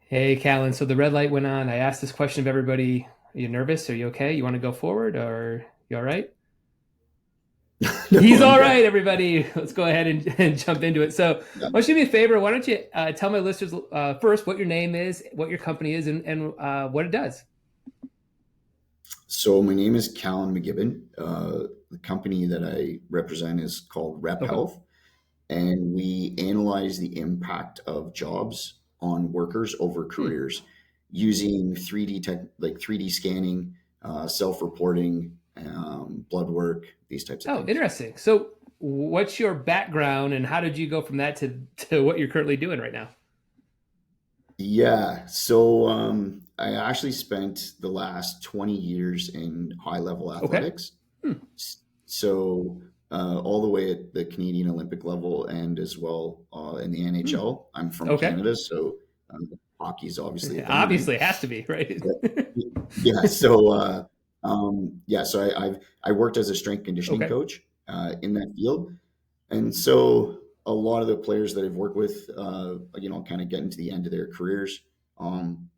Hey, Callen. So the red light went on. I asked this question of everybody. Are you nervous? Are you okay? You want to go forward or you all right? No, He's I'm all good. right, everybody. Let's go ahead and jump into it. So, Yeah. why don't you do me a favor? Why don't you tell my listeners first what your name is, what your company is, and what it does? So my name is Callen McGibbon. The company that I represent is called Okay. RepHealth, and we analyze the impact of jobs on workers over Hmm. careers using 3D scanning, self-reporting, blood work, these types of Oh, things. interesting. So, what's your background, and how did you go from that to what you're currently doing right now? So I actually spent the last 20 years in high-level Okay. athletics. Hmm. So all the way at the Canadian Olympic level and as well in the Hmm. NHL. I'm from Okay. Canada, so hockey is obviously a thing, right? Obviously, it has to be right. So, yeah. So I worked as a strength conditioning Okay. coach in that field, and so a lot of the players that I've worked with, kind of getting to the end of their careers. Um,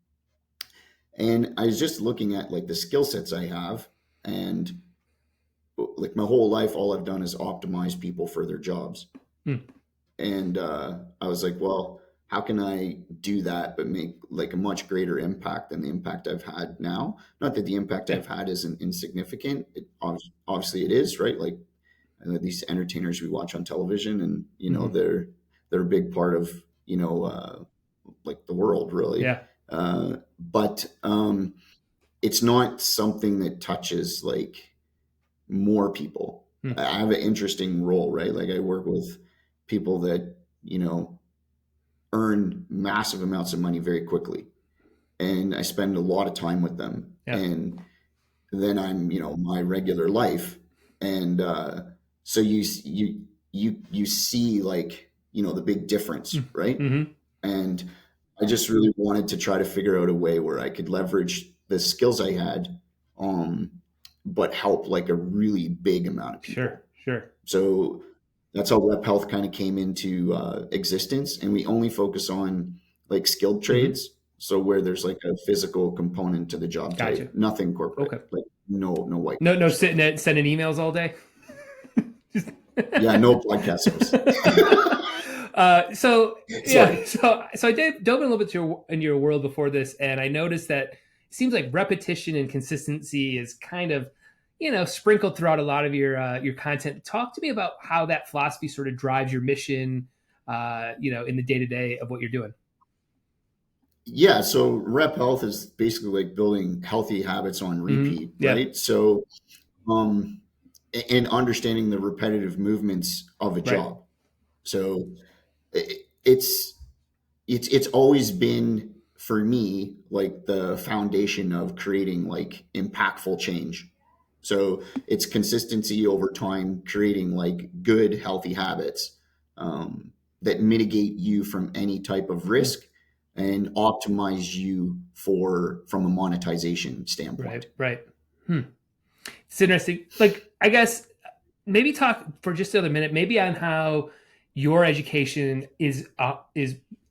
and I was just looking at like the skill sets I have, and like my whole life, all I've done is optimize people for their jobs. Hmm. And I was like, well, how can I do that but make like a much greater impact than the impact I've had now? Not that the impact Yeah. I've had isn't insignificant. Obviously it is, right? Like these entertainers we watch on television, and Hmm. they're a big part of like the world, really. Yeah. But it's not something that touches like more people. Hmm. I have an interesting role, right? Like I work with people that, earn massive amounts of money very quickly. And I spend a lot of time with them. Yeah. And then I'm, my regular life. And so you see like, the big difference, right? Mm-hmm. And I just really wanted to try to figure out a way where I could leverage the skills I had, um, but help like a really big amount of Sure. people. Sure. So that's how Rep Health kind of came into existence, and we only focus on like skilled Mm-hmm. trades. So where there's like a physical component to the job Gotcha. type, nothing corporate, Okay. like no white No, collar no, stuff. sitting at sending emails all day. Yeah, no podcast hosts. So yeah, Sorry. so I did dove in a little bit into your world before this, and I noticed that it seems like repetition and consistency is kind of sprinkled throughout a lot of your content. Talk to me about how that philosophy sort of drives your mission, in the day to day of what you're doing. Yeah, so Rep Health is basically like building healthy habits on Mm-hmm. repeat, Yeah. right? So, um, and understanding the repetitive movements of a Right. job. So it's it's always been for me like the foundation of creating like impactful change. So it's consistency over time, creating like good, healthy habits that mitigate you from any type of Hmm. risk and optimize you for from a monetization Right. standpoint. Right. Hmm. It's interesting. Like, I guess maybe talk for just another minute, maybe on how your education is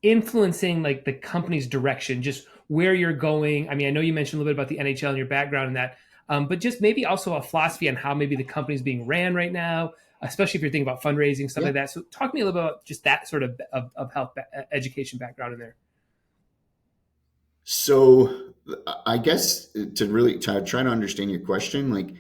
influencing like the company's direction, just where you're going. I mean, I know you mentioned a little bit about the NHL and your background in that, but just maybe also a philosophy on how maybe the company's being ran right now, especially if you're thinking about fundraising stuff Yeah. like that. So, talk to me a little bit about just that sort of health education background in there. So I guess to really try to understand your question, like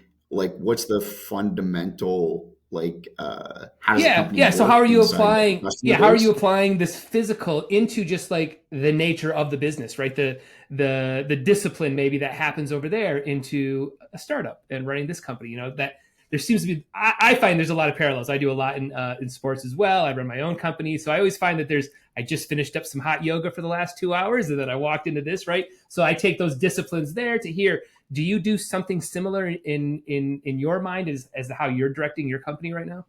what's the fundamental like how does the Yeah, company yeah. So how work are you inside the applying? customer Yeah, how are you base? applying this physical into just like the nature of the business, right? The discipline maybe that happens over there into a startup and running this company. That there seems to be. I find there's a lot of parallels. I do a lot in sports as well. I run my own company, so I always find that there's. I just finished up some hot yoga for the last 2 hours, and then I walked into this, right? So I take those disciplines there to here. Do you do something similar in your mind as to how you're directing your company right now?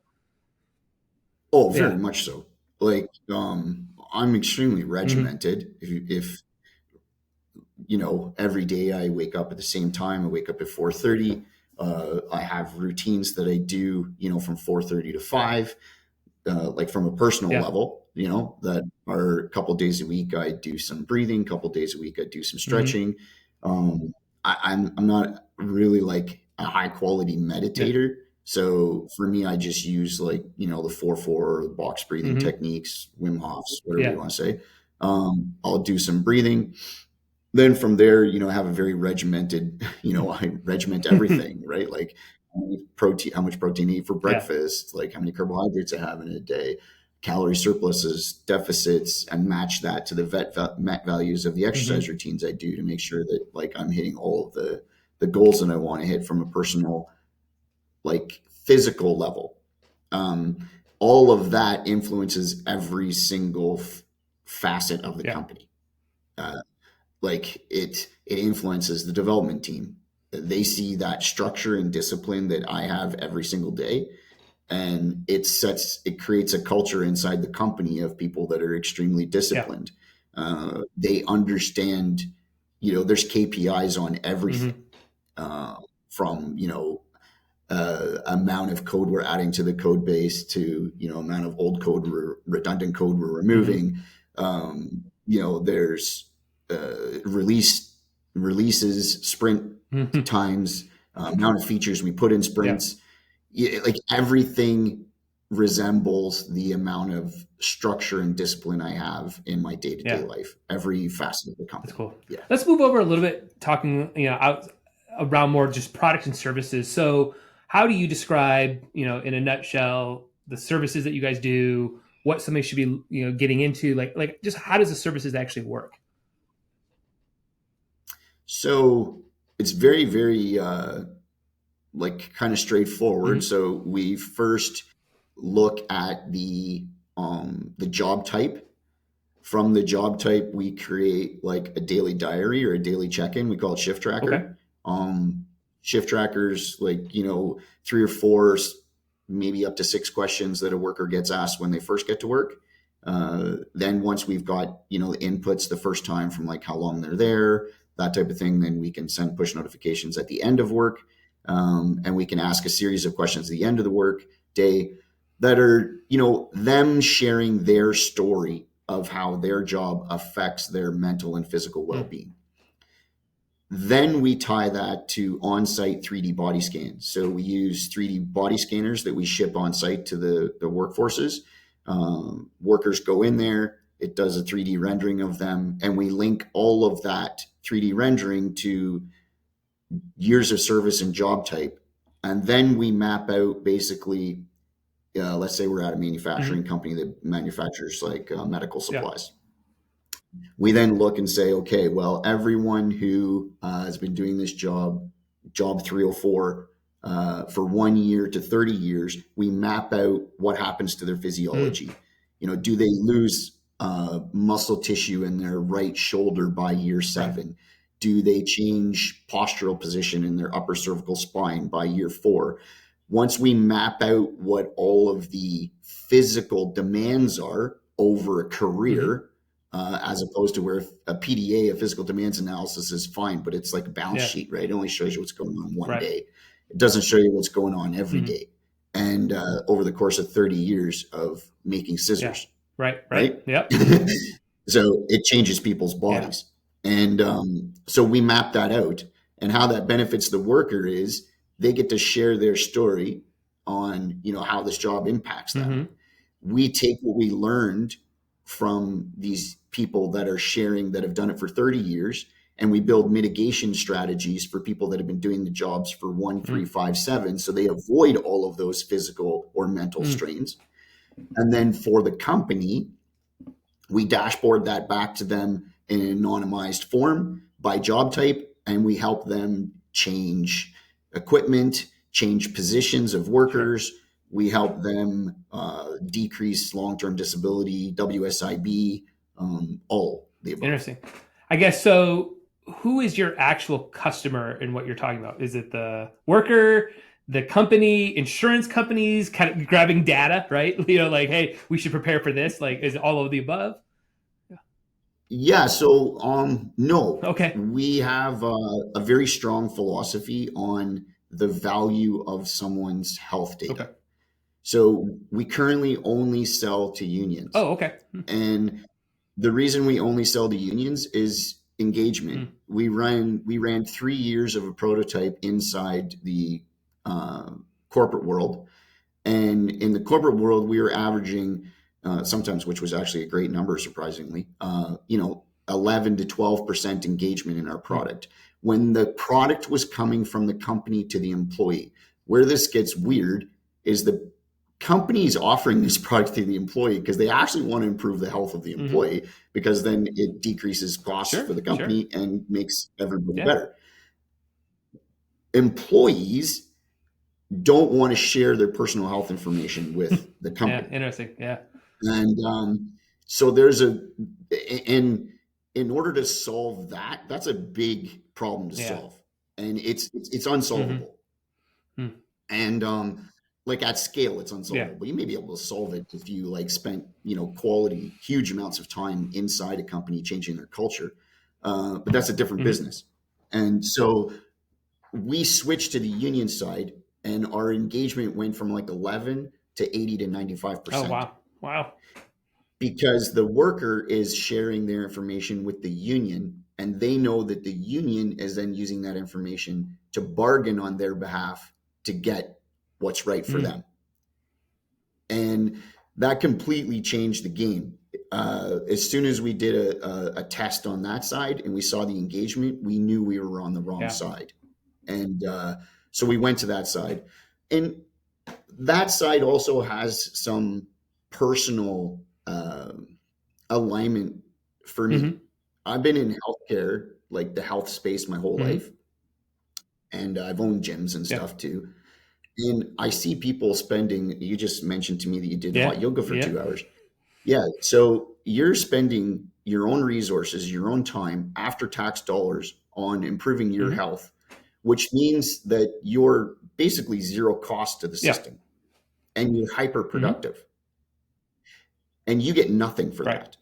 Oh, very Yeah. much so. Like I'm extremely Mm-hmm. regimented. If every day I wake up at the same time. I wake up at 4:30. I have routines that I do, from 4:30 to 5, like from a personal Yeah. level. that are a couple days a week I do some breathing, a couple days a week I do some stretching. I'm not really like a high quality meditator. So for me, I just use like, the 4-4 or the box breathing techniques, Wim Hof's, whatever you want to say. I'll do some breathing. Then from there, I have a very regimented, I regiment everything, right? Like how much protein I eat for breakfast, like how many carbohydrates I have in a day, calorie surpluses, deficits, and match that to the met values of the exercise routines I do to make sure that like I'm hitting all of the goals that I want to hit from a personal, like physical level. All of that influences every single facet of the company. Like it influences the development team. They see that structure and discipline that I have every single day. And it creates a culture inside the company of people that are extremely disciplined. They understand, there's KPIs on everything, from, amount of code we're adding to the code base to, amount of old code, redundant code we're removing. There's releases, sprint times, amount of features we put in sprints. Like everything resembles the amount of structure and discipline I have in my day-to-day life, every facet of the company. That's cool. Yeah. Let's move over a little bit, talking, out around more just products and services. So how do you describe, in a nutshell, the services that you guys do, what somebody should be, getting into, like just how does the services actually work? So it's very, very, like kind of straightforward. So we first look at the job type. From the job type, we create like a daily diary or a daily check-in. We call it Shift Tracker. Shift trackers, like, 3 or 4, maybe up to 6 questions that a worker gets asked when they first get to work. Then once we've got, the inputs the first time from like how long they're there, that type of thing, then we can send push notifications at the end of work. And we can ask a series of questions at the end of the work day that are, them sharing their story of how their job affects their mental and physical well-being. Then we tie that to on-site 3D body scans. So we use 3D body scanners that we ship on-site to the workforces. Workers go in there, it does a 3D rendering of them, and we link all of that 3D rendering to years of service and job type. And then we map out basically, let's say we're at a manufacturing company that manufactures like medical supplies. We then look and say, okay, well, everyone who has been doing this job 304, for 1 year to 30 years, we map out what happens to their physiology. Do they lose muscle tissue in their right shoulder by year 7? Do they change postural position in their upper cervical spine by year 4? Once we map out what all of the physical demands are over a career, as opposed to where a PDA, a physical demands analysis, is fine, but it's like a balance sheet, right? It only shows you what's going on one day. It doesn't show you what's going on every day. And over the course of 30 years of making scissors. Right? Yep. So it changes people's bodies. And so we map that out. And how that benefits the worker is they get to share their story on, how this job impacts them. We take what we learned from these people that are sharing, that have done it for 30 years, and we build mitigation strategies for people that have been doing the jobs for 1, 3, 5, 7, so they avoid all of those physical or mental strains. And then for the company, we dashboard that back to them in an anonymized form by job type, and we help them change equipment, change positions of workers. We help them decrease long-term disability, WSIB, all the above. Interesting. I guess so. Who is your actual customer in what you're talking about? Is it the worker, the company, insurance companies, kind of grabbing data, right? Like, hey, we should prepare for this. Like, is it all of the above? Yeah. So, no. Okay. We have a very strong philosophy on the value of someone's health data. So we currently only sell to unions. Oh, okay. And the reason we only sell to unions is engagement. We ran 3 years of a prototype inside the corporate world. And in the corporate world, we were averaging sometimes, which was actually a great number, surprisingly, 11 to 12% engagement in our product. When the product was coming from the company to the employee. Where this gets weird is the companies offering this product to the employee because they actually want to improve the health of the employee, because then it decreases costs for the company and makes everybody better. Employees don't want to share their personal health information with the company. Yeah, interesting. Yeah. And so there's in order to solve that, that's a big problem to solve. And it's unsolvable. And like at scale, it's unsolvable. You may be able to solve it if you like spent, quality, huge amounts of time inside a company changing their culture. But that's a different business. And so we switched to the union side, and our engagement went from like 11 to 80 to 95%. Oh, wow. Because the worker is sharing their information with the union, and they know that the union is then using that information to bargain on their behalf to get what's right for them. And that completely changed the game. As soon as we did a test on that side and we saw the engagement, we knew we were on the wrong side. And so we went to that side. And that side also has some personal alignment for me. I've been in healthcare, like the health space, my whole life. And I've owned gyms and stuff too. And I see people spending, you just mentioned to me that you did hot yoga for 2 hours. Yeah. So you're spending your own resources, your own time, after tax dollars on improving your health, which means that you're basically zero cost to the system and you're hyper productive. And you get nothing for that.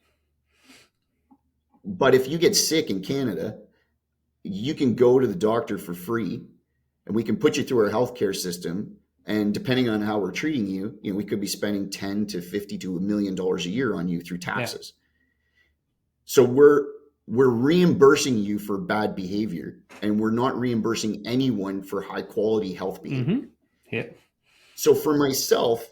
But if you get sick in Canada, you can go to the doctor for free, and we can put you through our healthcare system. And depending on how we're treating you, we could be spending 10 to 50 to $1 million a year on you through taxes. So we're reimbursing you for bad behavior, and we're not reimbursing anyone for high quality health behavior. So for myself,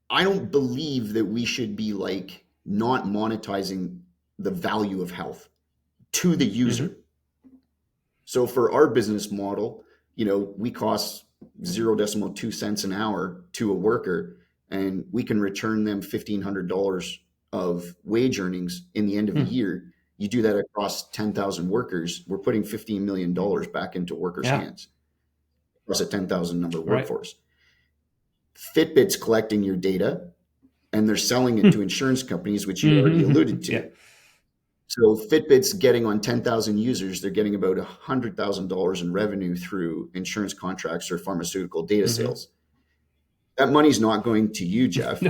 I don't believe that we should be like not monetizing the value of health to the user. So for our business model, we cost 0.2 cents an hour to a worker, and we can return them $1,500 of wage earnings in the end of the year. You do that across 10,000 workers, we're putting $15 million back into workers' hands across a 10,000 number workforce. Fitbit's collecting your data, and they're selling it to insurance companies, which you already alluded to. So Fitbit's getting on 10,000 users, they're getting about $100,000 in revenue through insurance contracts or pharmaceutical data sales. That money's not going to you, Jeff,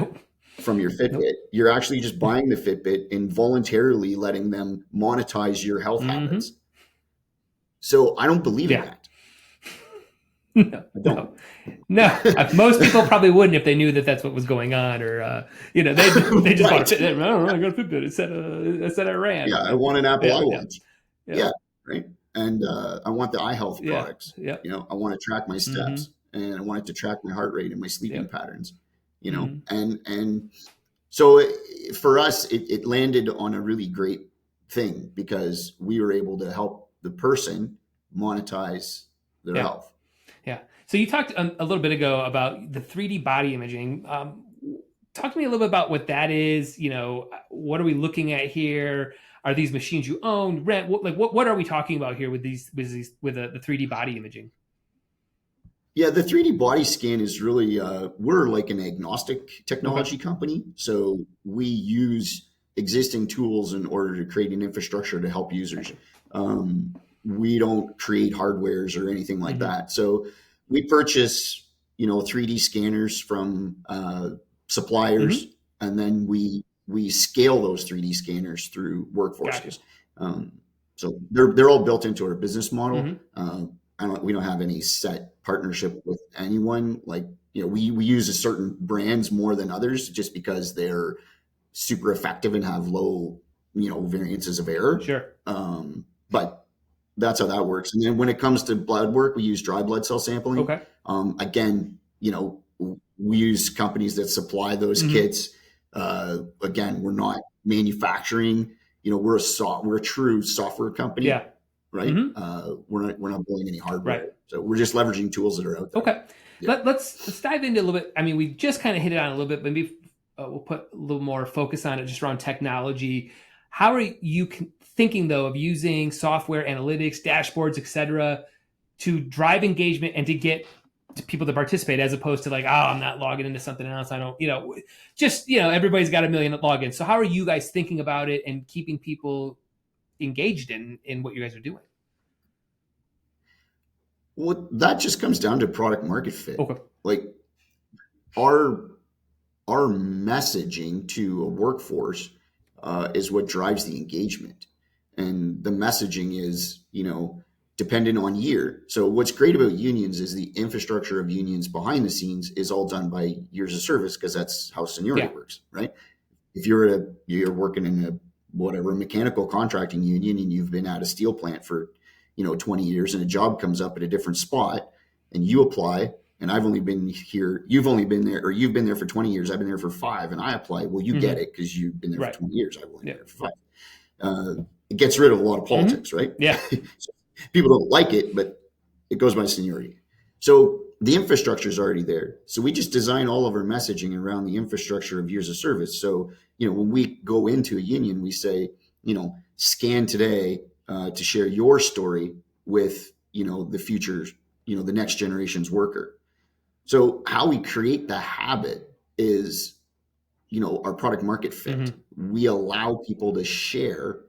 from your Fitbit. You're actually just buying the Fitbit and voluntarily letting them monetize your health habits. So I don't believe in that. I don't. No. Most people probably wouldn't if they knew that that's what was going on, or they just bought a Fitbit. I don't know, I got a Fitbit. It said I ran. Yeah, I want an Apple iWatch. Right. And I want the eye health products. I want to track my steps, and I want it to track my heart rate and my sleeping patterns. And so for us, it landed on a really great thing because we were able to help the person monetize their health. Yeah. So you talked a little bit ago about the 3D body imaging. Talk to me a little bit about what that is. What are we looking at here? Are these machines you own, rent? What are we talking about here with the 3D body imaging? Yeah, the 3D body scan is really, we're like an agnostic technology company. So we use existing tools in order to create an infrastructure to help users. We don't create hardwares or anything like that. So we purchase, 3D scanners from suppliers, and then we scale those 3D scanners through workforces. So they're all built into our business model. we don't have any set partnership with anyone. Like, we use a certain brands more than others just because they're super effective and have low, variances of error. Sure. But that's how that works. And then when it comes to blood work, we use dry blood cell sampling. Okay. Again, we use companies that supply those kits. Again, we're not manufacturing. We're a true software company. Yeah. Right. We're not building any hardware. Right. So we're just leveraging tools that are out there. Okay. Yeah. Let's dive into a little bit. I mean, we just kind of hit it on a little bit, but maybe we'll put a little more focus on it just around technology. How are you thinking, though, of using software, analytics, dashboards, et cetera, to drive engagement and to get people to participate, as opposed to like, oh, I'm not logging into something else. I don't, everybody's got a million logins. So how are you guys thinking about it and keeping people engaged in what you guys are doing? Well, that just comes down to product market fit. Okay. Like our messaging to a workforce is what drives the engagement. And the messaging is, dependent on year. So what's great about unions is the infrastructure of unions behind the scenes is all done by years of service, because that's how seniority works, right? If you're working in a mechanical contracting union and you've been at a steel plant for 20 years and a job comes up at a different spot and you apply, and I've only been here, you've been there for 20 years, I've been there for 5, and I apply, well, you get it because you've been there for 20 years, I've only been there for 5. It gets rid of a lot of politics, right? Yeah. So people don't like it, but it goes by seniority. So the infrastructure is already there. So we just design all of our messaging around the infrastructure of years of service. So, when we go into a union, we say, scan today to share your story with, the future, the next generation's worker. So how we create the habit is, our product market fit. We allow people to share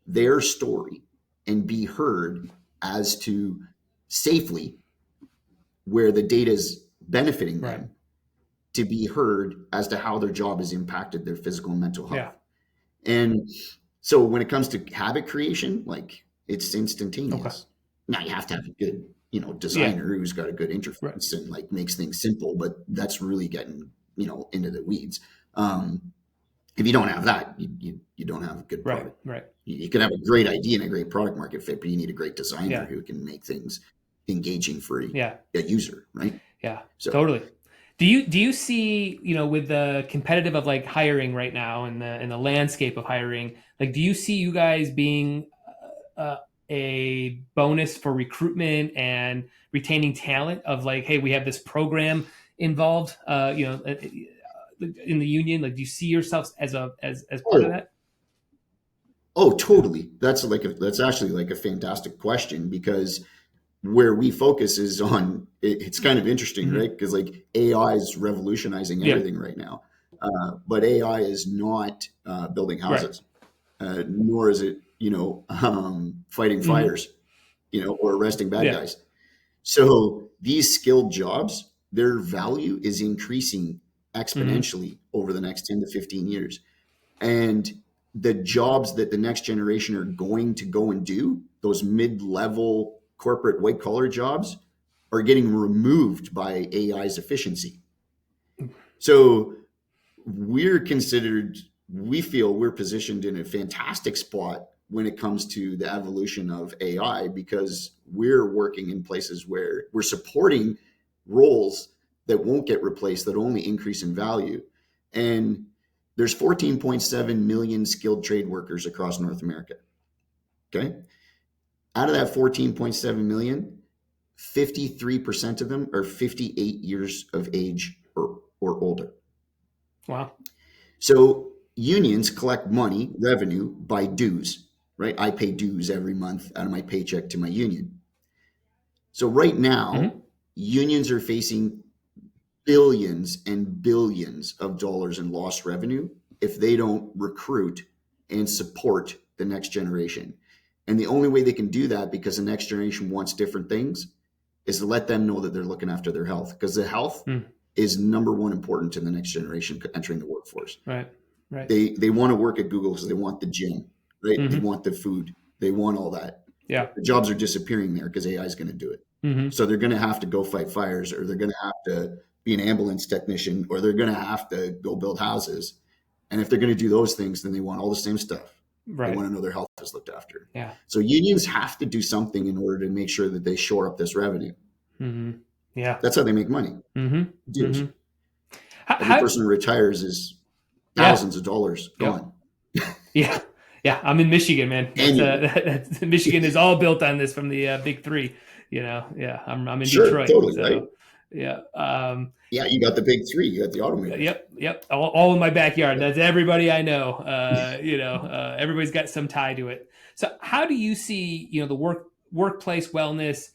their story and be heard as to safely where the data is benefiting them, to be heard as to how their job has impacted their physical and mental health. Yeah. And so when it comes to habit creation, like, it's instantaneous. Okay. Now you have to have a good, designer who's got a good interface and like makes things simple, but that's really getting, into the weeds. If you don't have that, you don't have a good product. Right. You can have a great idea and a great product market fit, but you need a great designer who can make things engaging for a user, right? Yeah, so. Totally. Do you see, with the competitive of like hiring right now and the landscape of hiring, like, do you see you guys being a bonus for recruitment and retaining talent of like, hey, we have this program involved, in the union? Like, do you see yourselves as part of that? Oh, totally. That's actually like a fantastic question, because where we focus is on, it's kind of interesting, right? Because like AI is revolutionizing everything right now. But AI is not building houses, nor is it, fighting fires, or arresting bad guys. So these skilled jobs, their value is increasing exponentially over the next 10 to 15 years. And the jobs that the next generation are going to go and do, those mid-level corporate white collar jobs, are getting removed by AI's efficiency. So we feel we're positioned in a fantastic spot when it comes to the evolution of AI, because we're working in places where we're supporting roles that won't get replaced, that only increase in value. And there's 14.7 million skilled trade workers across North America. Okay. Out of that 14.7 million, 53% of them are 58 years of age or older. Wow. So unions collect money, revenue, by dues, right? I pay dues every month out of my paycheck to my union. So right now, unions are facing billions and billions of dollars in lost revenue if they don't recruit and support the next generation. And the only way they can do that, because the next generation wants different things, is to let them know that they're looking after their health, because the health is number one important to the next generation entering the workforce. Right. They want to work at Google because they want the gym, right? They want the food. They want all that. Yeah. The jobs are disappearing there because AI is going to do it. Mm-hmm. So they're going to have to go fight fires, or they're going to have to be an ambulance technician, or they're going to have to go build houses. And if they're going to do those things, then they want all the same stuff. They Right. want to know their health is looked after. Yeah. So unions have to do something in order to make sure that they shore up this revenue. Mm-hmm. Yeah. That's how they make money. Mm-hmm. Dues. Mm-hmm. Every person who retires is thousands of dollars gone. Yeah. Yeah. I'm in Michigan, man. Michigan is all built on this from the big three, you know? Yeah. I'm in Detroit. Totally, so, right? Yeah. Yeah. You got the big three. You got the automakers. Yep. All in my backyard. That's everybody I know. Everybody's got some tie to it. So how do you see, the workplace wellness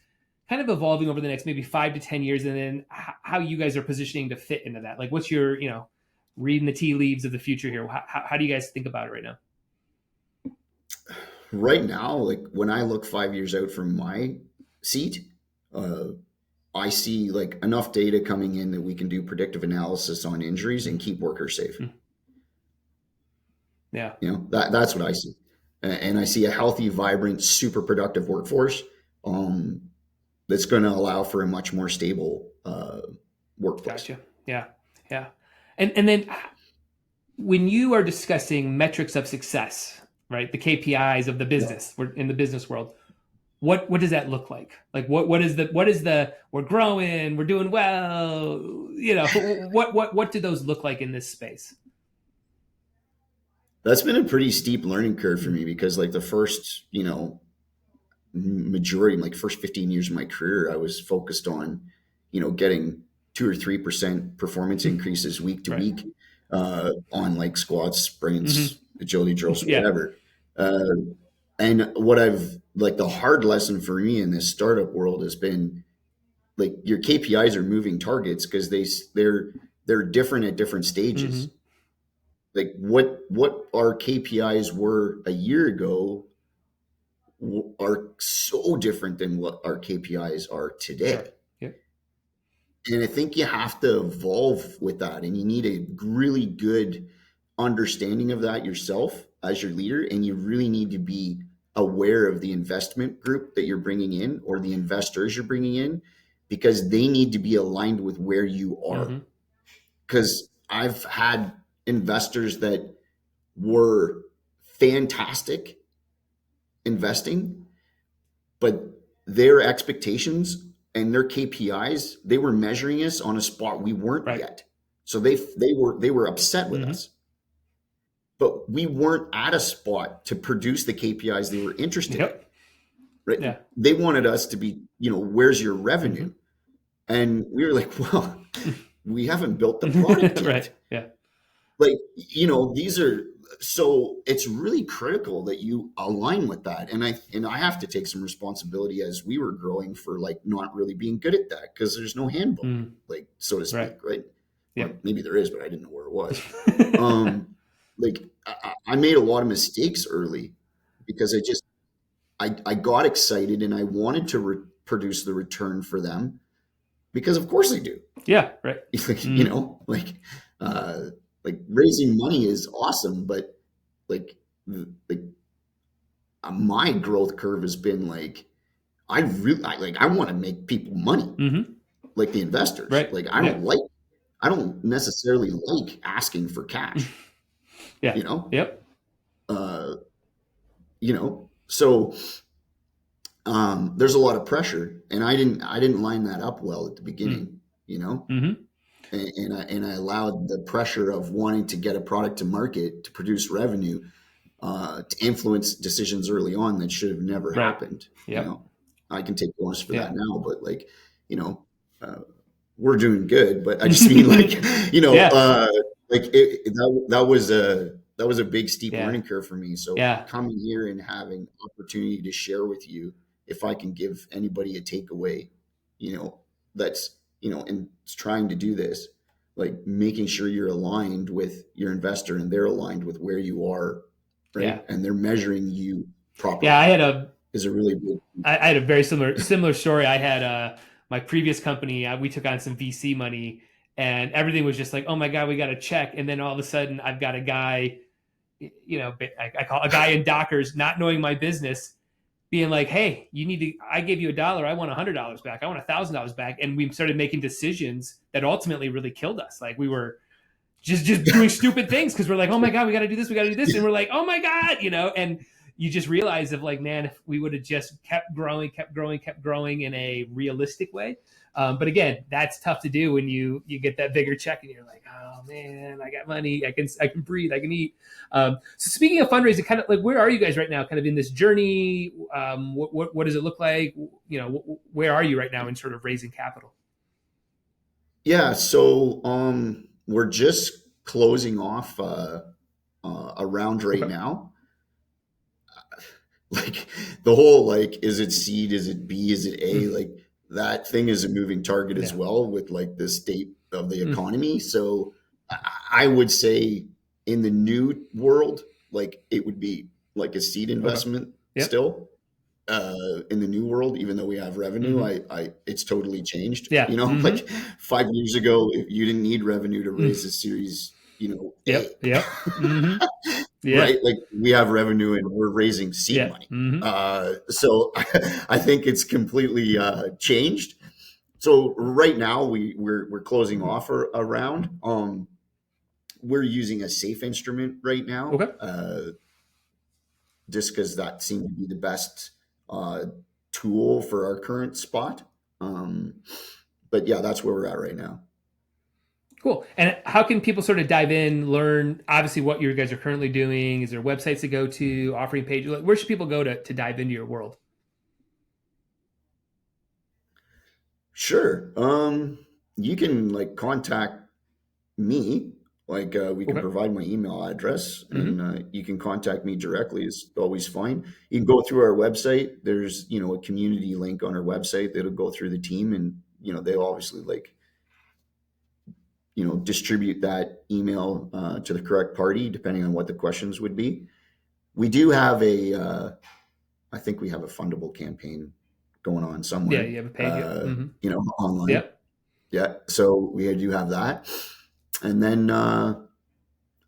kind of evolving over the next maybe 5 to 10 years, and then how you guys are positioning to fit into that? Like, what's your, reading the tea leaves of the future here? How do you guys think about it right now? Right now, like when I look 5 years out from my seat, I see like enough data coming in that we can do predictive analysis on injuries and keep workers safe. Yeah. That's what I see. And I see a healthy, vibrant, super productive workforce that's going to allow for a much more stable workplace. Gotcha. Yeah. Yeah. And then when you are discussing metrics of success, right, the KPIs of the business, we're in the business world, what does that look like? Like what is the we're growing, we're doing well, what do those look like in this space? That's been a pretty steep learning curve for me, because like the first, majority, like first 15 years of my career, I was focused on, getting 2 or 3% performance increases week to week on like squats, sprints, agility drills, whatever. And what the hard lesson for me in this startup world has been like your KPIs are moving targets, because they're different at different stages. Like what our KPIs were a year ago are so different than what our KPIs are today. Sure. Yep. And I think you have to evolve with that, and you need a really good understanding of that yourself as your leader. And you really need to be aware of the investment group that you're bringing in, or the investors you're bringing in, because they need to be aligned with where you are. Because I've had investors that were fantastic investing, but their expectations and their KPIs, they were measuring us on a spot we weren't yet. So they were upset with us, but we weren't at a spot to produce the KPIs they were interested in. Right? Yeah. They wanted us to be, where's your revenue? And we were like, well, we haven't built the product yet. Right. Yeah. Like, so it's really critical that you align with that. And I have to take some responsibility as we were growing for like not really being good at that, because there's no handbook, like, so to speak. Right. Yeah. Well, maybe there is, but I didn't know where it was. Like I made a lot of mistakes early, because I got excited and I wanted to produce the return for them, because of course I do. Yeah. Right. Like raising money is awesome, but like my growth curve has been like, I want to make people money, like the investors. Right. Like I don't necessarily like asking for cash. Yeah. Yep. So there's a lot of pressure, and I didn't line that up well at the beginning, And I allowed the pressure of wanting to get a product to market to produce revenue to influence decisions early on that should have never happened. Yep. I can take bonus for that now, but like, we're doing good. But I just mean like, that was a big steep learning curve for me. So coming here and having opportunity to share with you, if I can give anybody a takeaway, that's and trying to do this, like making sure you're aligned with your investor and they're aligned with where you are, right? Yeah. And they're measuring you properly. Yeah, I had a very similar story. I had my previous company. We took on some VC money, and everything was just like, oh my God, we got a check. And then all of a sudden, I've got a guy, I call a guy in Dockers, not knowing my business, being like, hey, you need to, I gave you $1, I want $100 back, I want $1,000 back. And we started making decisions that ultimately really killed us. Like we were just doing stupid things because we're like, oh my God, we got to do this, we got to do this. And we're like, oh my God, and you just realize of like, man, if we would have just kept growing in a realistic way. But again, that's tough to do when you get that bigger check and you're like, oh man, I got money, I can breathe, I can eat. So speaking of fundraising, kind of like, where are you guys right now, kind of in this journey? What does it look like? Where are you right now in sort of raising capital? Yeah, so we're just closing off a round right Okay. now. Like the whole like, is it seed, is it B, is it A? Like that thing is a moving target as Yeah. well with like the state of the Mm. economy. So I would say in the new world, like it would be like a seed Okay. investment Yep. still. In the new world, even though we have revenue, Mm-hmm. it's totally changed. Yeah. Mm-hmm. Like 5 years ago, if you didn't need revenue to Mm. raise a series, A, Yep. Yep. Mm-hmm. Yeah. right? Like we have revenue and we're raising seed Yeah. money. Mm-hmm. So I think it's completely changed. So right now we're closing Mm-hmm. off a round. We're using a safe instrument right now. Okay. Just because that seemed to be the best uh, tool for our current spot. Um, but yeah, that's where we're at right now. Cool. And how can people sort of dive in, learn obviously what you guys are currently doing? Is there websites to go to, offering pages? Like, where should people go to dive into your world? Sure. You can like contact me. Like we can Okay. provide my email address, Mm-hmm. and you can contact me directly. It's always fine. You can go through our website. There's a community link on our website that'll go through the team, and they'll obviously like distribute that email to the correct party depending on what the questions would be. We do have I think we have a fundable campaign going on Yeah, somewhere, you have a page. Yep. Mm-hmm. online. Yep. Yeah, so we do have that, and then I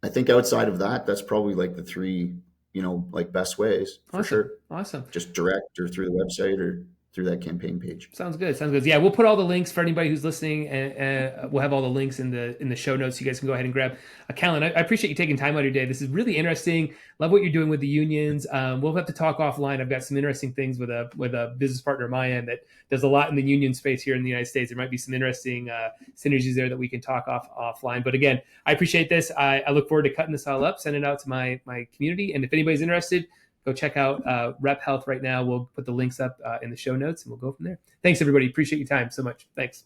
think outside of that, that's probably like the three, like best ways for Awesome. sure. Awesome. Just direct or through the website or through that campaign page. Sounds good. Sounds good. Yeah, we'll put all the links for anybody who's listening, and we'll have all the links in the show notes. You guys can go ahead and grab. Callen, I appreciate you taking time out of your day. This is really interesting. Love what you're doing with the unions. We'll have to talk offline. I've got some interesting things with a business partner of my end that does a lot in the union space here in the United States. There might be some interesting synergies there that we can talk offline. But again, I appreciate this. I look forward to cutting this all up, sending it out to my community, and if anybody's interested, go check out RepHealth right now. We'll put the links up in the show notes, and we'll go from there. Thanks, everybody. Appreciate your time so much. Thanks.